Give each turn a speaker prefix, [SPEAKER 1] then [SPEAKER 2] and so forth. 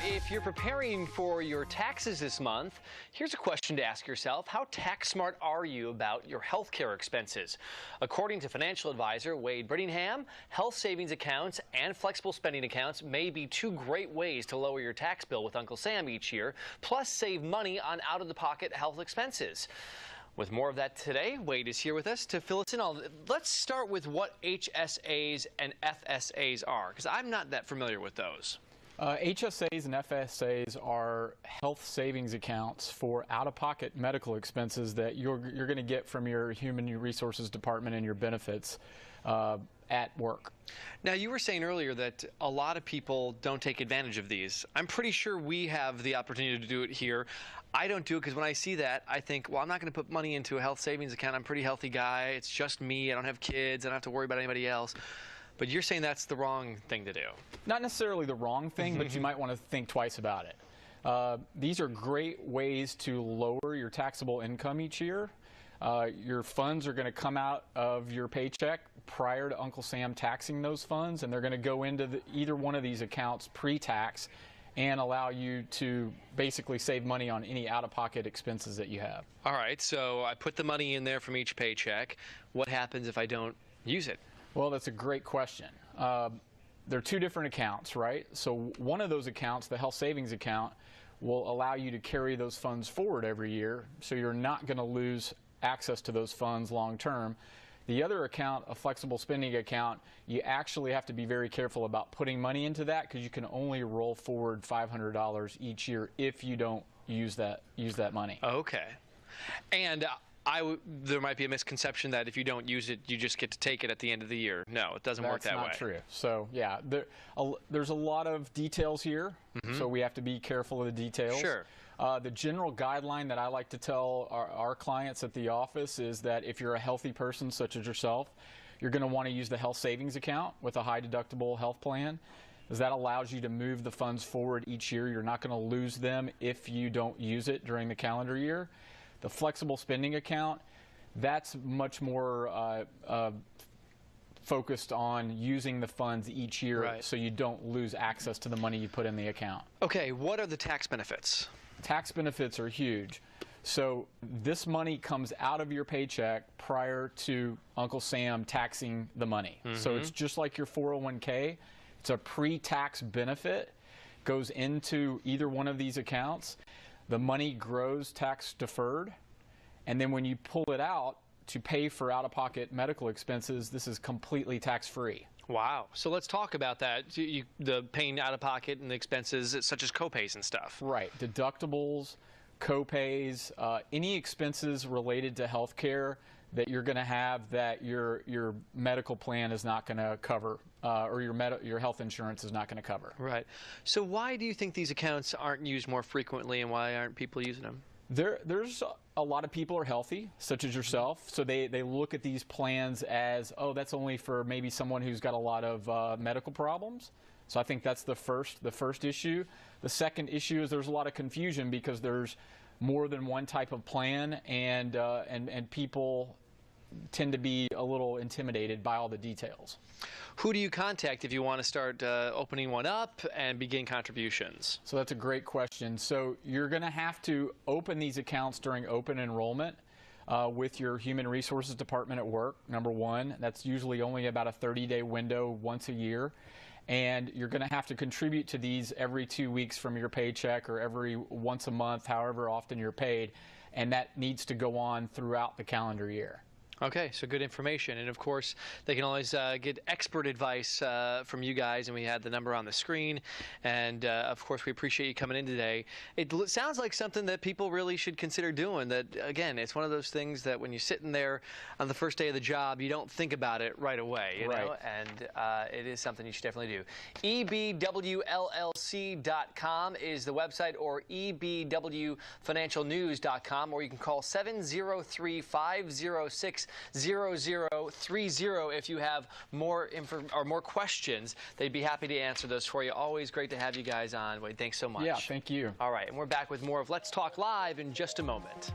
[SPEAKER 1] If you're preparing for your taxes this month, here's a question to ask yourself. How tax smart are you about your health care expenses? According to financial advisor Wade Brittingham, health savings accounts and flexible spending accounts may be two great ways to lower your tax bill with Uncle Sam each year, plus save money on out-of-the-pocket health expenses. With more of that today, Wade is here with us to fill us in on. Let's start with what HSAs and FSAs are, because I'm not that familiar with those.
[SPEAKER 2] HSAs and FSAs are health savings accounts for out-of-pocket medical expenses that you're going to get from your Human Resources Department and your benefits at work.
[SPEAKER 1] Now, you were saying earlier that a lot of people don't take advantage of these. I'm pretty sure we have the opportunity to do it here. I don't do it because when I see that, I think, well, I'm not going to put money into a health savings account. I'm a pretty healthy guy. It's just me. I don't have kids. I don't have to worry about anybody else. But you're saying that's the wrong thing to do. Not
[SPEAKER 2] necessarily the wrong thing, but you might want to think twice about it. These are great ways to lower your taxable income each year. Your funds are going to come out of your paycheck prior to Uncle Sam taxing those funds, and they're going to go into either one of these accounts pre-tax and allow you to basically save money on any out-of-pocket expenses that you have.
[SPEAKER 1] All right, so I put the money in there from each paycheck. What happens if I don't use it?
[SPEAKER 2] Well, that's a great question. There are two different accounts, right? So one of those accounts, the health savings account, will allow you to carry those funds forward every year, so you're not going to lose access to those funds long term. The other account, a flexible spending account, you actually have to be very careful about putting money into that because you can only roll forward $500 each year if you don't use that money.
[SPEAKER 1] Okay. And there might be a misconception that if you don't use it, you just get to take it at the end of the year. No, it doesn't work that way.
[SPEAKER 2] That's not true. So, yeah, there's a lot of details here, so we have to be careful of the details.
[SPEAKER 1] Sure.
[SPEAKER 2] The general guideline that I like to tell our clients at the office is that if you're a healthy person, such as yourself, you're going to want to use the health savings account with a high-deductible health plan, because that allows you to move the funds forward each year. You're not going to lose them if you don't use it during the calendar year. The flexible spending account, that's much more focused on using the funds each year, so you don't lose access to the money you put in the account.
[SPEAKER 1] Okay, what are the tax benefits?
[SPEAKER 2] Tax benefits are huge. So this money comes out of your paycheck prior to Uncle Sam taxing the money. So it's just like your 401k. It's a pre-tax benefit, goes into either one of these accounts. The money grows tax deferred, and then when you pull it out to pay for out-of-pocket medical expenses, this is completely tax-free.
[SPEAKER 1] Wow. So let's talk about that, the paying out-of-pocket and the expenses such as copays and stuff.
[SPEAKER 2] Right. Deductibles, copays, any expenses related to health care that you're going to have that your medical plan is not going to cover, or your health insurance is not going to cover.
[SPEAKER 1] Right. So why do you think these accounts aren't used more frequently, and why aren't people using them?
[SPEAKER 2] There's a lot of people are healthy, such as yourself, so they look at these plans as, oh, that's only for maybe someone who's got a lot of medical problems. So I think that's the first issue. The second issue is there's a lot of confusion because there's more than one type of plan, and people tend to be a little intimidated by all the details.
[SPEAKER 1] Who do you contact if you want to start opening one up and begin contributions?
[SPEAKER 2] So that's a great question. So you're going to have to open these accounts during open enrollment with your Human Resources Department at work, number one. That's usually only about a 30-day window once a year. And you're going to have to contribute to these every 2 weeks from your paycheck or every once a month, however often you're paid. And that needs to go on throughout the calendar year.
[SPEAKER 1] Okay, so good information. And of course, they can always get expert advice from you guys, and we had the number on the screen. And of course, we appreciate you coming in today. It sounds like something that people really should consider doing. That, again, it's one of those things that when you're sitting there on the first day of the job, you don't think about it right away, you know? And it is something you should definitely do. EBWLLC.com is the website, or EBWFinancialNews.com, or you can call 703-506-0030 if you have more questions. They'd be happy to answer those for you. Always great to have you guys on. Wade, thanks so much.
[SPEAKER 2] Yeah, thank you.
[SPEAKER 1] All right, and we're back with more of Let's Talk Live in just a moment.